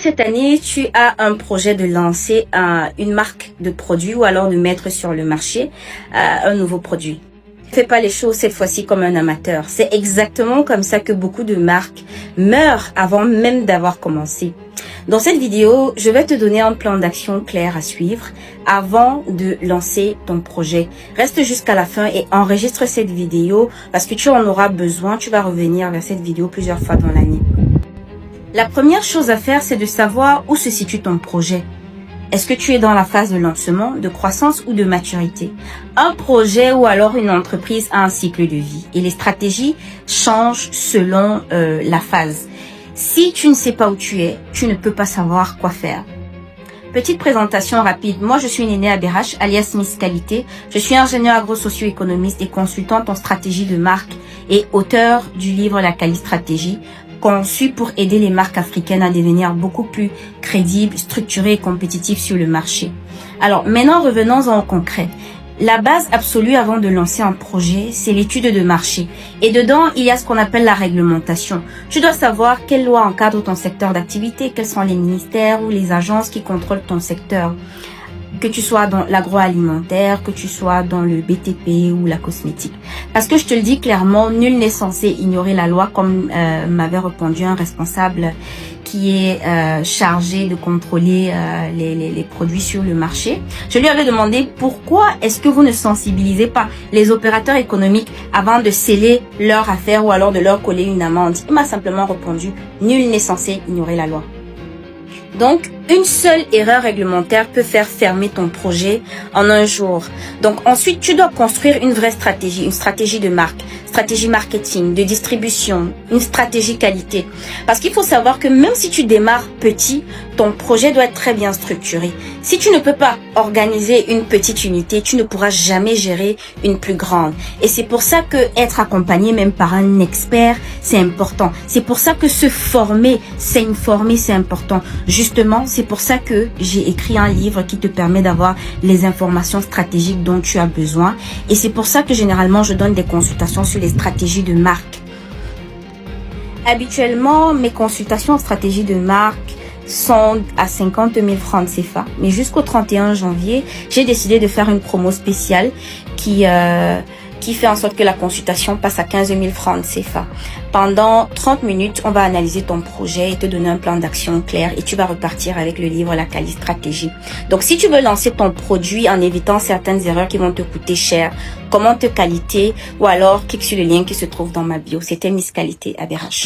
cette année, tu as un projet de lancer une marque de produit ou alors de mettre sur le marché un nouveau produit. Ne fais pas les choses cette fois-ci comme un amateur. C'est exactement comme ça que beaucoup de marques meurent avant même d'avoir commencé. Dans cette vidéo, je vais te donner un plan d'action clair à suivre avant de lancer ton projet. Reste jusqu'à la fin et enregistre cette vidéo parce que tu en auras besoin. Tu vas revenir vers cette vidéo plusieurs fois dans l'année. La première chose à faire, c'est de savoir où se situe ton projet. Est-ce que tu es dans la phase de lancement, de croissance ou de maturité? Un projet ou alors une entreprise a un cycle de vie et les stratégies changent selon la phase. Si tu ne sais pas où tu es, tu ne peux pas savoir quoi faire. Petite présentation rapide. Moi, je suis Néné Abderrach, alias Miss Qualité. Je suis ingénieure agro-socio-économiste et consultante en stratégie de marque et auteure du livre La Quali Stratégie, conçu pour aider les marques africaines à devenir beaucoup plus crédibles, structurées et compétitives sur le marché. Alors, maintenant, revenons-en au concret. La base absolue avant de lancer un projet, c'est l'étude de marché. Et dedans, il y a ce qu'on appelle la réglementation. Tu dois savoir quelle loi encadre ton secteur d'activité, quels sont les ministères ou les agences qui contrôlent ton secteur. Que tu sois dans l'agroalimentaire, que tu sois dans le BTP ou la cosmétique. Parce que je te le dis clairement, nul n'est censé ignorer la loi, comme m'avait répondu un responsable qui est chargé de contrôler les produits sur le marché. Je lui avais demandé pourquoi est-ce que vous ne sensibilisez pas les opérateurs économiques avant de sceller leur affaire ou alors de leur coller une amende. Il m'a simplement répondu, nul n'est censé ignorer la loi. Donc, une seule erreur réglementaire peut faire fermer ton projet en un jour. Donc, ensuite, tu dois construire une vraie stratégie, une stratégie de marque, stratégie marketing, de distribution, une stratégie qualité. Parce qu'il faut savoir que même si tu démarres petit, ton projet doit être très bien structuré. Si tu ne peux pas organiser une petite unité, tu ne pourras jamais gérer une plus grande. Et c'est pour ça que être accompagné même par un expert, c'est important. C'est pour ça que se former, s'informer, c'est important. Justement, c'est pour ça que j'ai écrit un livre qui te permet d'avoir les informations stratégiques dont tu as besoin. Et c'est pour ça que généralement, je donne des consultations sur les stratégies de marque. Habituellement, mes consultations en stratégie de marque sont à 50 000 francs CFA. Mais jusqu'au 31 janvier, j'ai décidé de faire une promo spéciale qui fait en sorte que la consultation passe à 15 000 francs CFA. Pendant 30 minutes, on va analyser ton projet et te donner un plan d'action clair et tu vas repartir avec le livre La Quali Stratégie. Donc, si tu veux lancer ton produit en évitant certaines erreurs qui vont te coûter cher, comment te qualité ou alors clique sur le lien qui se trouve dans ma bio. C'était Miss Qualité Abderrach.